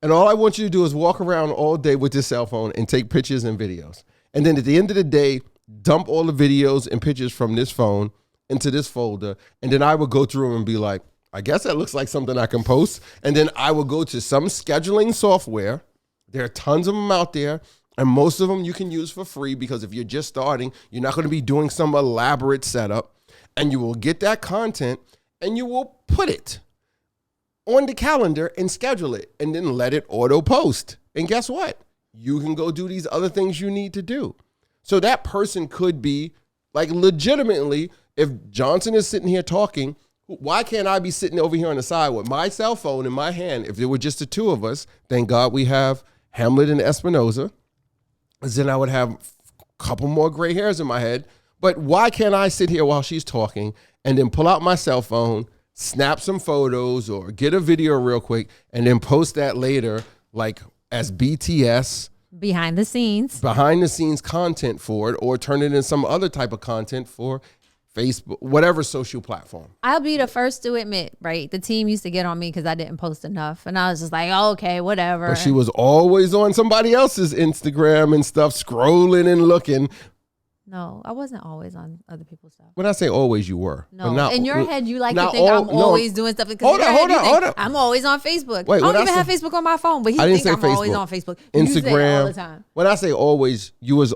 And all I want you to do is walk around all day with this cell phone and take pictures and videos. And then at the end of the day, dump all the videos and pictures from this phone into this folder. And then I would go through and be like, I guess that looks like something I can post. And then I would go to some scheduling software. There are tons of them out there, and most of them you can use for free, because if you're just starting, you're not going to be doing some elaborate setup, and you will get that content and you will put it on the calendar and schedule it and then let it auto post. And guess what? You can go do these other things you need to do. So that person could be like, legitimately, if Johnson is sitting here talking, why can't I be sitting over here on the side with my cell phone in my hand? If there were just the 2 of us, thank God we have Hamlet and Espinoza. Then I would have a couple more gray hairs in my head. But why can't I sit here while she's talking and then pull out my cell phone, snap some photos or get a video real quick, and then post that later, like as BTS, behind the scenes content for it, or turn it into some other type of content for Facebook, whatever social platform. I'll be the first to admit, right? The team used to get on me because I didn't post enough. And I was just like, oh, okay, whatever. But she was always on somebody else's Instagram and stuff, scrolling and looking. No, I wasn't always on other people's stuff. When I say always, you were. No, not, in your head, you like to think I'm always doing stuff. Hold on. I'm always on Facebook. Wait, I don't even have Facebook on my phone, but he thinks I'm always on Facebook. Instagram. You say all the time. When I say always, you was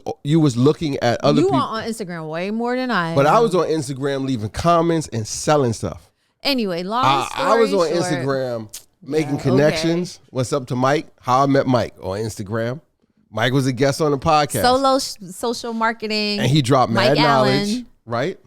looking at other people. You are on Instagram way more than I am. But I was on Instagram leaving comments and selling stuff. Anyway, long story I was on short, Instagram making connections. Okay. What's up to Mike? How I met Mike on Instagram. Mike was a guest on the podcast. Solo social marketing. And he dropped mad knowledge, right?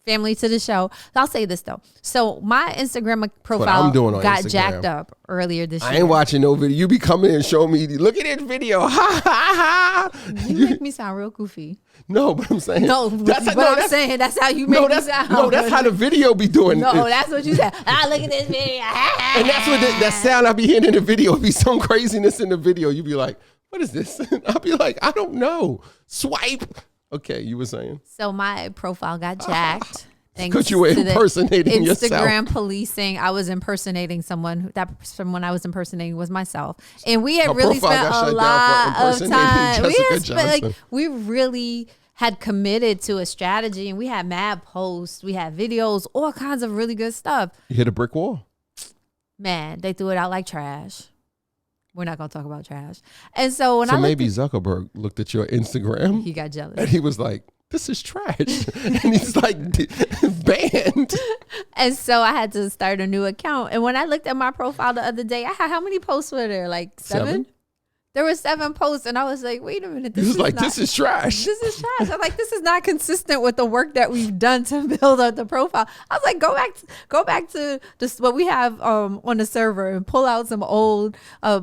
Family to the show. I'll say this though. So my Instagram profile got Instagram. Jacked up earlier this year. I ain't watching no video. You be coming and show me, look at this video. Ha ha ha. You make me sound real goofy. No, but I'm saying. No, I'm saying that's how you make me sound. No, that's how the video be doing. No, that's what you said. Look at this video. And that's what that sound I be hearing in the video. It be some craziness in the video. You be like, what is this? I'll be like, I don't know. Swipe. Okay, you were saying. So my profile got jacked. Because you were impersonating yourself. Instagram policing. I was impersonating someone. Someone I was impersonating was myself. And we had really spent a lot of time. We really had committed to a strategy, and we had mad posts. We had videos, all kinds of really good stuff. You hit a brick wall. Man, they threw it out like trash. We're not going to talk about trash. And so when maybe Zuckerberg looked at your Instagram. He got jealous. And he was like, this is trash. And he's like, banned. And so I had to start a new account. And when I looked at my profile the other day, I had, how many posts were there? Like 7? There were 7 posts, and I was like, wait a minute. This is trash. This is trash. I'm like, this is not consistent with the work that we've done to build up the profile. I was like, go back to just what we have on the server and pull out some old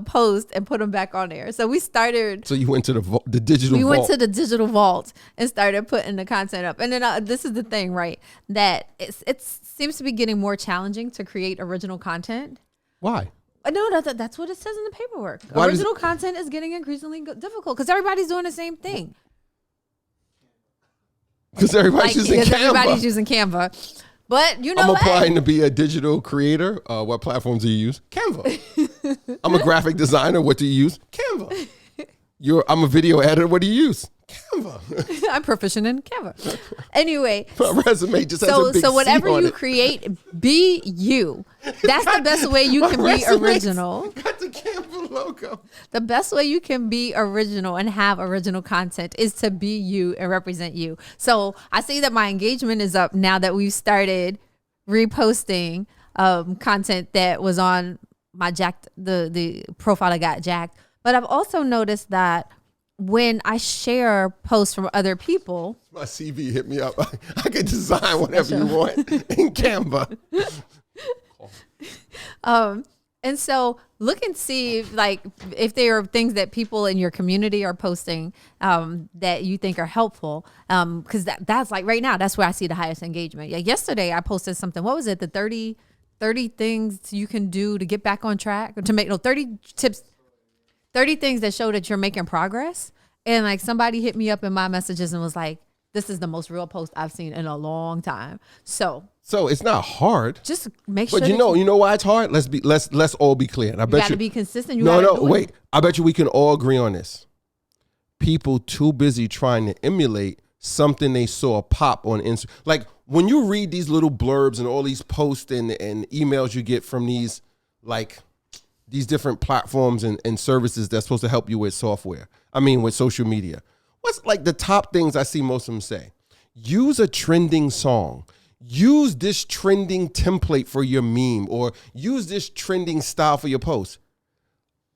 posts and put them back on there. So we started. So you went to the digital vault. We went to the digital vault and started putting the content up. And then this is the thing, right? That it seems to be getting more challenging to create original content. Why? No, that's what it says in the paperwork. Why Original content is getting increasingly difficult because everybody's doing the same thing. Because everybody's using Canva. Everybody's using Canva. But you know I'm what? applying to be a digital creator. What platforms do you use? Canva. I'm a graphic designer. What do you use? Canva. I'm a video editor. What do you use? Canva. I'm proficient in Canva. Anyway. My resume just has a big So whatever C on you it. create, be you. That's the best way you can be original. Got the Canva logo. The best way you can be original and have original content is to be you and represent you. So I see that my engagement is up now that we've started reposting content that was on my the profile I got jacked. But I've also noticed that when I share posts from other people, my CV hit me up. I can design whatever you want in Canva. And so look and see if there are things that people in your community are posting that you think are helpful. Because that's like right now, that's where I see the highest engagement. Yeah, yesterday I posted something. What was it? The 30 things you can do to get back on track, or to make 30 tips. 30 things that show that you're making progress. And like somebody hit me up in my messages and was like, this is the most real post I've seen in a long time. So it's not hard. Just make sure. But you know why it's hard? Let's all be clear. And I bet you gotta be consistent. Wait. I bet you we can all agree on this. People too busy trying to emulate something they saw pop on Instagram. Like when you read these little blurbs and all these posts and emails you get from these different platforms and services that's supposed to help you with software. With social media. What's like the top things I see most of them say? Use a trending song. Use this trending template for your meme, or use this trending style for your post.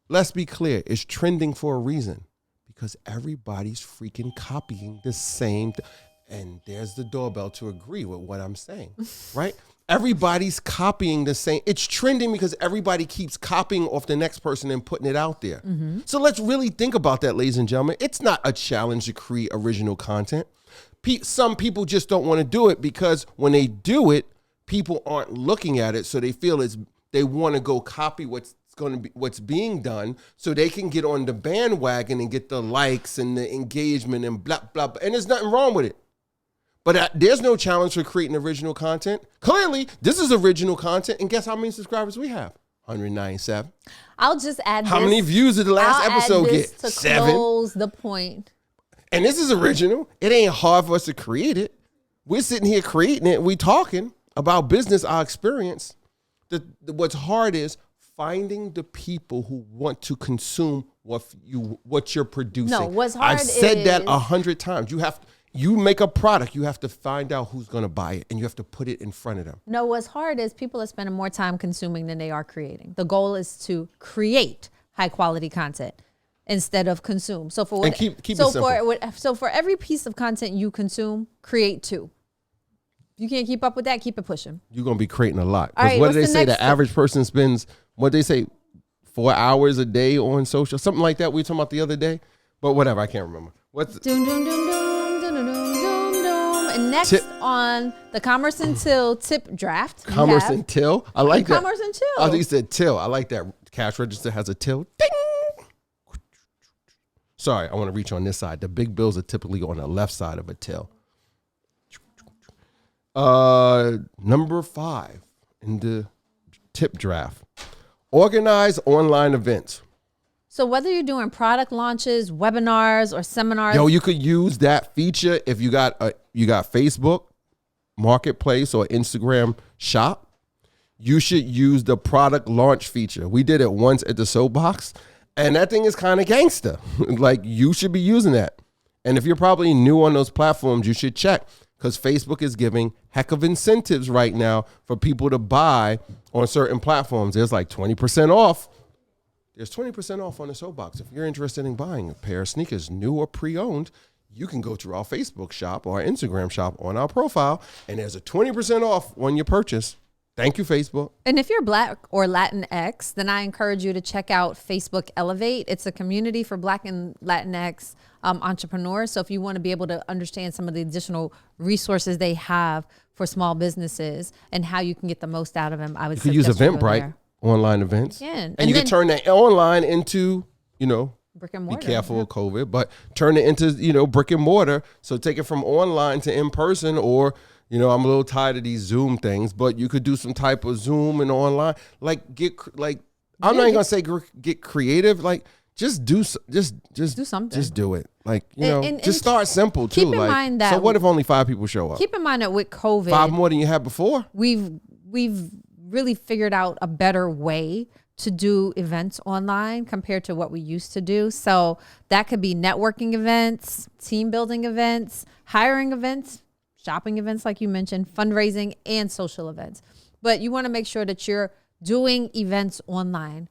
Let's be clear. It's trending for a reason, because everybody's freaking copying the same thing. And there's the doorbell to agree with what I'm saying, right? Everybody's copying the same. It's trending because everybody keeps copying off the next person and putting it out there. Mm-hmm. So let's really think about that, ladies and gentlemen. It's not a challenge to create original content. Some people just don't want to do it because when they do it, people aren't looking at it. So they feel they want to go copy what's being done so they can get on the bandwagon and get the likes and the engagement and blah, blah, blah. And there's nothing wrong with it. But there's no challenge for creating original content. Clearly, this is original content. And guess how many subscribers we have? 197. I'll just add How many views did the last episode get? To 7. Close the point. And this is original. It ain't hard for us to create it. We're sitting here creating it. We talking about business, our experience. What's hard is finding the people who want to consume what you're producing. No, what's hard I've said that 100 times. You make a product, you have to find out who's going to buy it, and you have to put it in front of them. No, what's hard is people are spending more time consuming than they are creating. The goal is to create high quality content instead of consume. So for keep it simple. So for every piece of content you consume, create 2. If you can't keep up with that, keep it pushing. You're going to be creating a lot. All right, what do they say? The average person spends, 4 hours a day on social? Something like that we were talking about the other day. But whatever, I can't remember. And next on the Commerce and Till tip draft. Commerce and Till? I like that. Commerce and Till. Oh, you said till. I like that. Cash register has a till. Ding! Sorry, I want to reach on this side. The big bills are typically on the left side of a till. Number 5 in the tip draft. Organize online events. So whether you're doing product launches, webinars, or seminars. You could use that feature if you got Facebook Marketplace or Instagram Shop. You should use the product launch feature. We did it once at the Soapbox, and that thing is kind of gangster. Like, you should be using that. And if you're probably new on those platforms, you should check, because Facebook is giving heck of incentives right now for people to buy on certain platforms. There's like 20% off. There's 20% off on the Soapbox. If you're interested in buying a pair of sneakers, new or pre-owned, you can go to our Facebook shop or our Instagram shop on our profile, and there's a 20% off on your purchase. Thank you, Facebook. And if you're Black or Latinx, then I encourage you to check out Facebook Elevate. It's a community for Black and Latinx entrepreneurs. So if you want to be able to understand some of the additional resources they have for small businesses and how you can get the most out of them, I would suggest use you go Eventbrite. there. online events. And you can turn that online into, brick and mortar. Be careful of COVID, but turn it into, brick and mortar. So take it from online to in person, or, I'm a little tired of these Zoom things, but you could do some type of Zoom and online. Like I'm not even gonna say get creative. Like just do something. Just do it. Like, just start simple too. Keep in mind that. So what if only 5 people show up? Keep in mind that with COVID, 5 more than you had before. We've really figured out a better way to do events online compared to what we used to do. So that could be networking events, team building events, hiring events, shopping events, like you mentioned, fundraising, and social events. But you want to make sure that you're doing events online.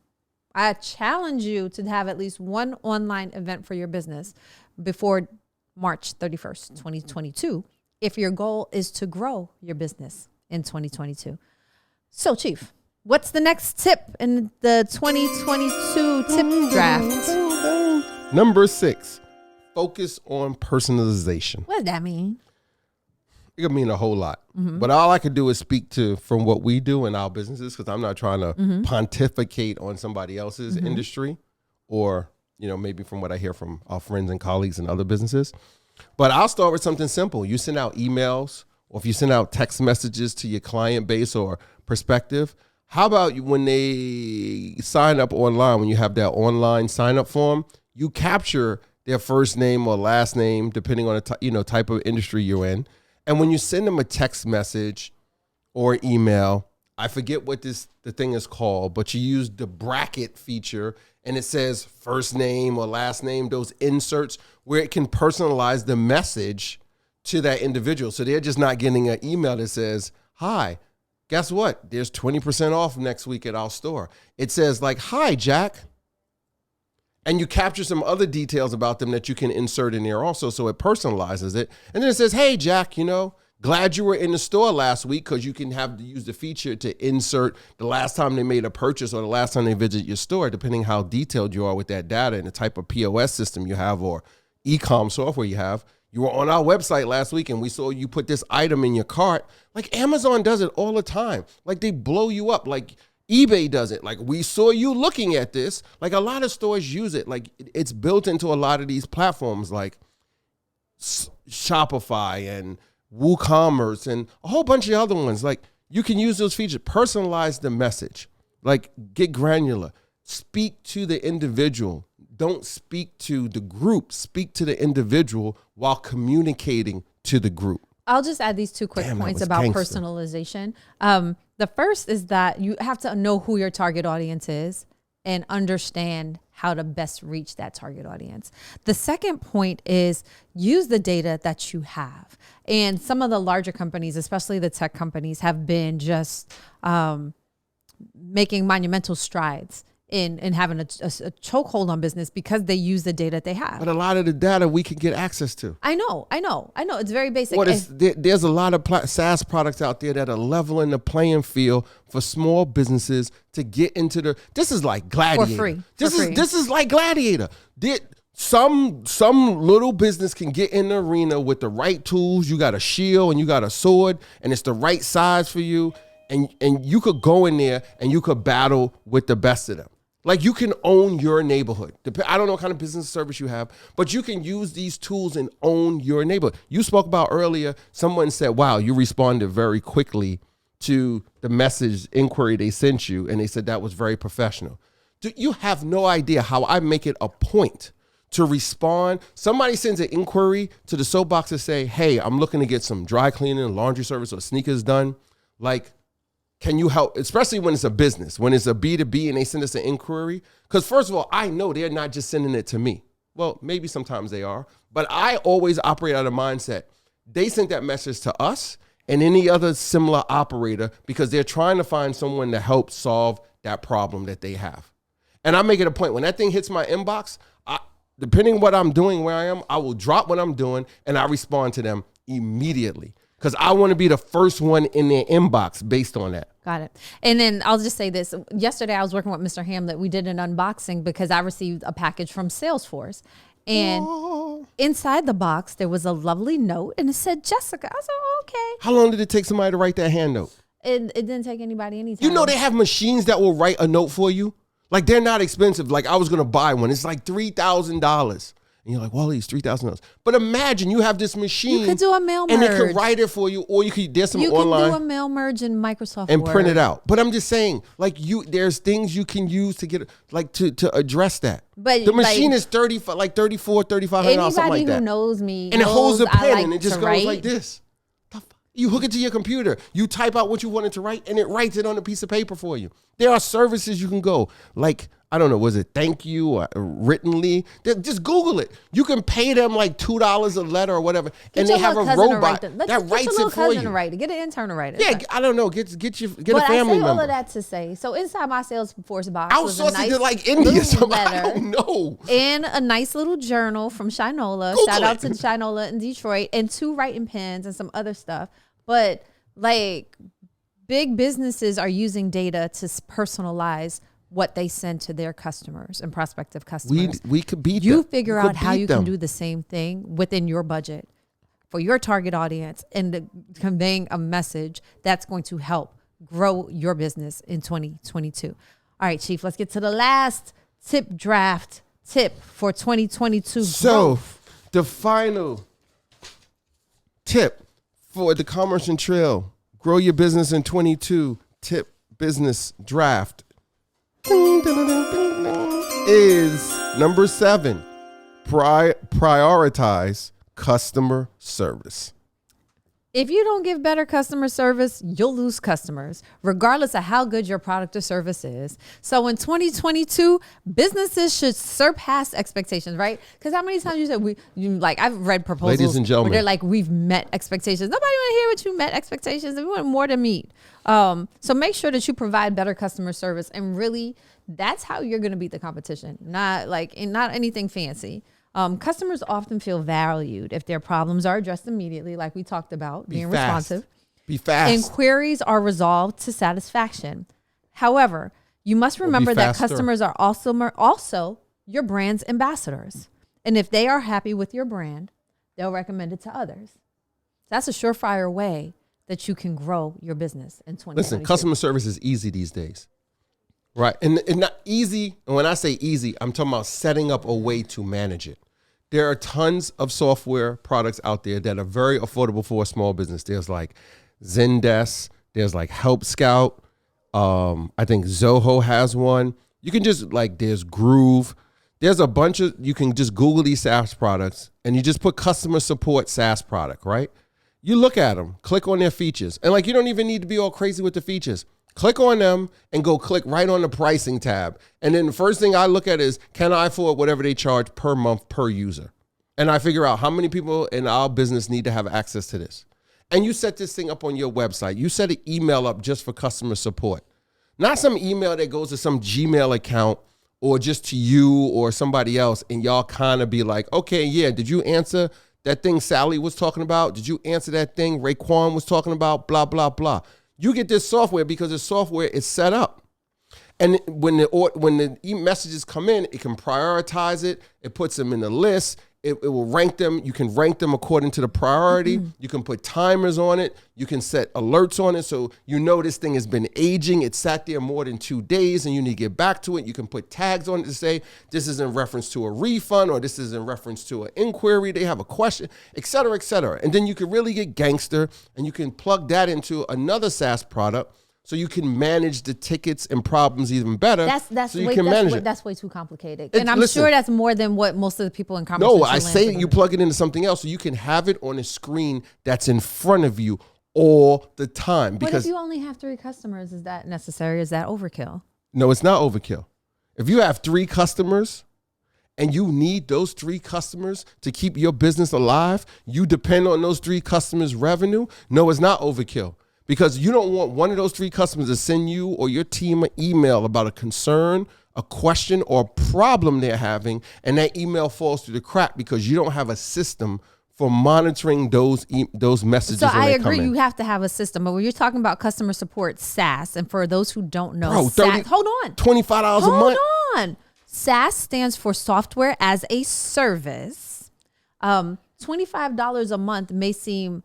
I challenge you to have at least one online event for your business before March 31st, 2022, if your goal is to grow your business in 2022. So, Chief, what's the next tip in the 2022 tip draft? Number 6, focus on personalization. What does that mean? It could mean a whole lot. But all I could do is speak to from what we do in our businesses, because I'm not trying to pontificate on somebody else's industry, or, maybe from what I hear from our friends and colleagues in other businesses. But I'll start with something simple. You send out emails, or if you send out text messages to your client base or perspective, how about when they sign up online, when you have that online sign up form, you capture their first name or last name, depending on the type of industry you're in. And when you send them a text message or email, I forget what the thing is called, but you use the bracket feature, and it says first name or last name, those inserts where it can personalize the message to that individual. So they're just not getting an email that says, hi, guess what? There's 20% off next week at our store. It says like, hi, Jack. And you capture some other details about them that you can insert in there also, so it personalizes it. And then it says, hey, Jack, glad you were in the store last week, because you can use the feature to insert the last time they made a purchase or the last time they visit your store, depending how detailed you are with that data and the type of POS system you have or e-com software you have. You were on our website last week and we saw you put this item in your cart. Like Amazon does it all the time. Like they blow you up. Like eBay does it. Like we saw you looking at this. Like a lot of stores use it. Like it's built into a lot of these platforms like Shopify and WooCommerce and a whole bunch of other ones. Like you can use those features. Personalize the message. Like get granular. Speak to the individual. Don't speak to the group. Speak to the individual while communicating to the group. I'll just add these 2 quick points about personalization. The first is that you have to know who your target audience is and understand how to best reach that target audience. The second point is use the data that you have. And some of the larger companies, especially the tech companies, have been just making monumental strides in having a chokehold on business because they use the data they have. But a lot of the data we can get access to. I know. It's very basic. There's a lot of SaaS products out there that are leveling the playing field for small businesses to get into this is like Gladiator. For free. This is like Gladiator. Some little business can get in the arena with the right tools. You got a shield and you got a sword and it's the right size for you. And you could go in there and you could battle with the best of them. Like you can own your neighborhood. I don't know what kind of business service you have, but you can use these tools and own your neighborhood. You spoke about earlier, someone said, wow, you responded very quickly to the message inquiry they sent you. And they said that was very professional. You have no idea how I make it a point to respond. Somebody sends an inquiry to the soapbox to say, hey, I'm looking to get some dry cleaning, laundry service, or sneakers done. Like, can you help, especially when it's a business, when it's a B2B and they send us an inquiry? Because first of all, I know they're not just sending it to me. Well, maybe sometimes they are, but I always operate out of mindset. They sent that message to us and any other similar operator because they're trying to find someone to help solve that problem that they have. And I make it a point, when that thing hits my inbox, depending what I'm doing, where I am, I will drop what I'm doing and I respond to them immediately. Because I want to be the first one in their inbox based on that. Got it. And then I'll just say this. Yesterday, I was working with Mr. Hamlet. We did an unboxing because I received a package from Salesforce. And inside the box, there was a lovely note and it said, Jessica. I was like, oh, okay. How long did it take somebody to write that hand note? it didn't take anybody any time. You know they have machines that will write a note for you. Like they're not expensive. Like I was gonna buy one. It's like $3,000. And you're like, well, it's $3,000. But imagine you have this machine. You could do a mail merge. And it could write it for you, or there's some online. You can do a mail merge in Microsoft and Word. print it out. But I'm just saying, like there's things you can use to get, like to address that. But the machine is $3,500, $3,500, something like that. Anybody who knows me and it holds a pen and it just goes write. like this. You hook it to your computer. You type out what you wanted to write, and it writes it on a piece of paper for you. There are services you can go, like, I don't know, was it Thank You or Writtenly? Just Google it. You can pay them like $2 a letter or whatever, and they have a robot that writes it for you. Get an intern to write it. Yeah, I don't know. Get a family member. But I say all of that to say, so inside my Salesforce box was a nice to like India. I don't know. And a nice little journal from Shinola. Shout out to Shinola in Detroit, and 2 writing pens and some other stuff. But like big businesses are using data to personalize what they send to their customers and prospective customers. We could beat them. You figure out how you can do the same thing within your budget for your target audience and conveying a message that's going to help grow your business in 2022. All right, Chief, let's get to the last draft tip for 2022 growth. The final tip for the Commerce and Trail, grow your business in 22 tip business draft is number 7. Prioritize customer service. If you don't give better customer service, you'll lose customers, regardless of how good your product or service is. So in 2022, businesses should surpass expectations, right? Because how many times you said I've read proposals, ladies and gentlemen, where they're like, we've met expectations. Nobody want to hear what you met expectations. We want more to meet. So make sure that you provide better customer service, and really, that's how you're going to beat the competition. Not anything fancy. Customers often feel valued if their problems are addressed immediately, like we talked about, being responsive. Be fast. Inquiries are resolved to satisfaction. However, you must remember that customers are also your brand's ambassadors. And if they are happy with your brand, they'll recommend it to others. That's a surefire way that you can grow your business in 2022. Listen, customer service is easy these days. Right. And not easy. And when I say easy, I'm talking about setting up a way to manage it. There are tons of software products out there that are very affordable for a small business. There's like Zendesk. There's like Help Scout. I think Zoho has one. You can just there's Groove. There's a bunch of, you can just Google these SaaS products and you just put customer support SaaS product, right? You look at them, click on their features. And you don't even need to be all crazy with the features. Click on them and go click right on the pricing tab. And then the first thing I look at is, can I afford whatever they charge per month per user? And I figure out how many people in our business need to have access to this. And you set this thing up on your website. You set an email up just for customer support. Not some email that goes to some Gmail account or just to you or somebody else. And y'all kind of be like, okay, yeah, did you answer that thing Sally was talking about? Did you answer that thing Raekwon was talking about? Blah, blah, blah. You get this software because the software is set up. And when the messages come in, it can prioritize it. It puts them in the list. It will rank them. You can rank them according to the priority. Mm-hmm. You can put timers on it. You can set alerts on it. So you know this thing has been aging. It sat there more than 2 days and you need to get back to it. You can put tags on it to say, this is in reference to a refund or this is in reference to an inquiry. They have a question, et cetera, et cetera. And then you can really get gangster and you can plug that into another SaaS product so you can manage the tickets and problems even better. That's way too complicated. And I'm sure that's more than what most of the people in conversation. No, I say you plug it into something else so you can have it on a screen that's in front of you all the time. But if you only have 3 customers, is that necessary? Is that overkill? No, it's not overkill. If you have 3 customers and you need those 3 customers to keep your business alive, you depend on those 3 customers' revenue. No, it's not overkill. Because you don't want one of those 3 customers to send you or your team an email about a concern, a question, or a problem they're having, and that email falls through the crack because you don't have a system for monitoring those messages. So I agree, you have to have a system. But when you're talking about customer support SaaS, and for those who don't know, SaaS, hold on, $25 a month. Hold on. SaaS stands for Software as a Service. $25 a month may seem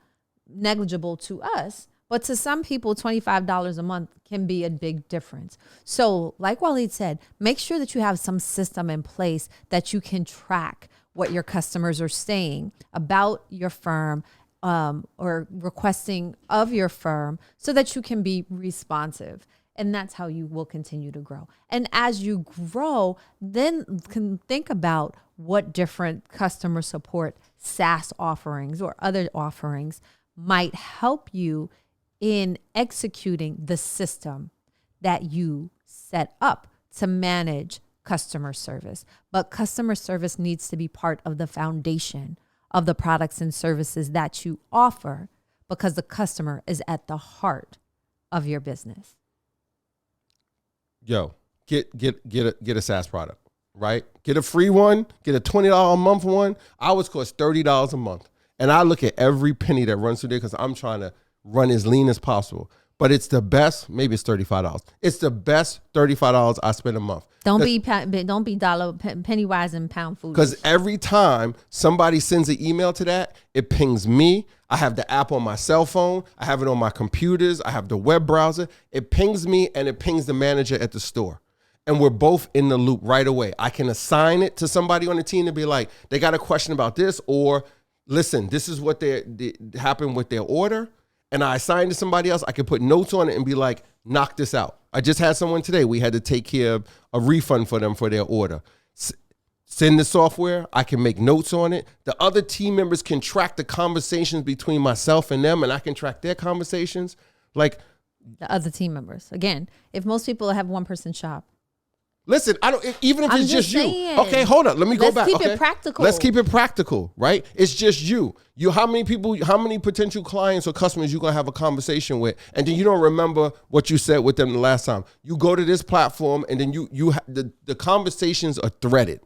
negligible to us. But to some people, $25 a month can be a big difference. So like Waleed said, make sure that you have some system in place that you can track what your customers are saying about your firm, or requesting of your firm, so that you can be responsive. And that's how you will continue to grow. And as you grow, then can think about what different customer support SaaS offerings or other offerings might help you in executing the system that you set up to manage customer service. But customer service needs to be part of the foundation of the products and services that you offer, because the customer is at the heart of your business. Yo, get a SaaS product, right? Get a free one, get a $20 a month one. Ours cost $30 a month. And I look at every penny that runs through there because I'm trying to run as lean as possible. But it's the best, maybe it's $35. It's the best $35 I spend a month. Don't be dollar penny wise and pound foolish. Because every time somebody sends an email to that, it pings me. I have the app on my cell phone. I have it on my computers. I have the web browser. It pings me and it pings the manager at the store. And we're both in the loop right away. I can assign it to somebody on the team to be like, they got a question about this, or listen, this is what happened with their order. And I assign to somebody else. I can put notes on it and be like, knock this out. I just had someone today. We had to take care of a refund for them for their order. Send the software. I can make notes on it. The other team members can track the conversations between myself and them, and I can track their conversations. Like the other team members. Again, if most people have one person shop. Listen, I don't. Even if I'm it's just saying. you, okay. Hold on, let me go back. Let's keep okay? it practical. Let's keep it practical, right? It's just you. How many people? How many potential clients or customers you gonna have a conversation with, and then you don't remember what you said with them the last time? You go to this platform, and then the conversations are threaded.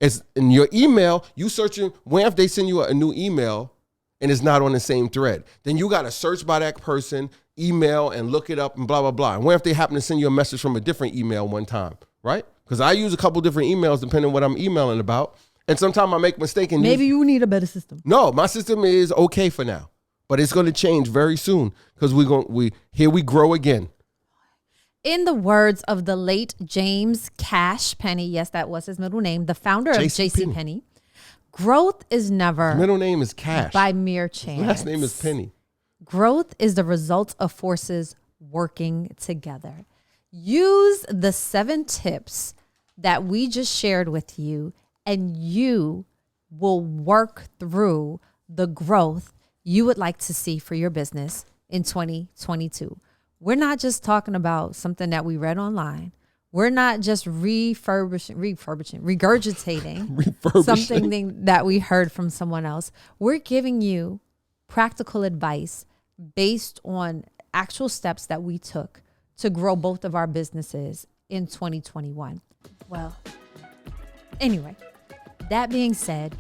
It's in your email. You searching. When if they send you a new email, and it's not on the same thread, then you got to search by that person, email, and look it up, and blah blah blah. And what if they happen to send you a message from a different email one time? Right? Because I use a couple different emails depending on what I'm emailing about. And sometimes I make a mistake. And maybe you need a better system. No, my system is okay for now. But it's going to change very soon because we grow again. In the words of the late James Cash Penny, yes, that was his middle name, the founder of JCPenney, growth is never... His middle name is Cash. ...by mere chance. His last name is Penny. Growth is the result of forces working together. Use the 7 tips that we just shared with you, and you will work through the growth you would like to see for your business in 2022. We're not just talking about something that we read online. We're not just regurgitating something that we heard from someone else. We're giving you practical advice based on actual steps that we took to grow both of our businesses in 2021. Well, anyway, that being said,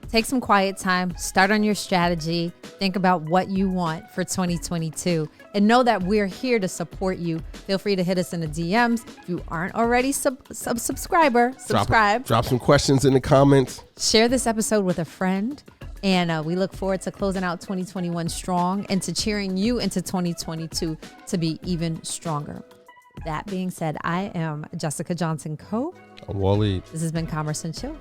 take some quiet time, start on your strategy, think about what you want for 2022, and know that we're here to support you. Feel free to hit us in the DMs. If you aren't already subscriber, subscribe. Drop some questions in the comments. Share this episode with a friend. And we look forward to closing out 2021 strong and to cheering you into 2022 to be even stronger. That being said, I am Jessica Johnson Coe. I'm Waleed. This has been Commerce and Chill.